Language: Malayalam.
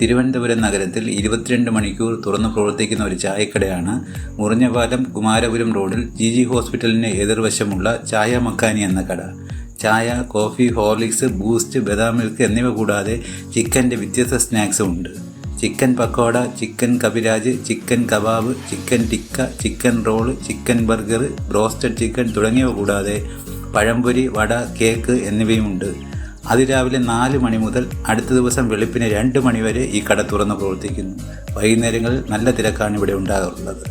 തിരുവനന്തപുരം നഗരത്തിൽ 22 മണിക്കൂർ തുറന്നു പ്രവർത്തിക്കുന്ന ഒരു ചായക്കടയാണ് മുറിഞ്ഞപാലം കുമാരപുരം റോഡിൽ GG ഹോസ്പിറ്റലിന് എതിർവശമുള്ള ചായ മക്കാനി എന്ന കട. ചായ, കോഫി, ഹോർലിക്സ്, ബൂസ്റ്റ്, ബദാം മിൽക്ക് എന്നിവ കൂടാതെ ചിക്കൻ്റെ വ്യത്യസ്ത സ്നാക്സും ഉണ്ട്. ചിക്കൻ പക്കോട, ചിക്കൻ കപിരാജ്, chicken kebab, chicken tikka, chicken roll, chicken burger, broasted chicken തുടങ്ങിയവ കൂടാതെ പഴംപൊരി, വട, കേക്ക് എന്നിവയുമുണ്ട്. അതിരാവിലെ 4 മണി മുതൽ അടുത്ത ദിവസം വെളുപ്പിന് 2 മണി വരെ ഈ കട തുറന്ന് പ്രവർത്തിക്കുന്നു. വൈകുന്നേരങ്ങളിൽ നല്ല തിരക്കാണ് ഇവിടെ ഉണ്ടാകാറുള്ളത്.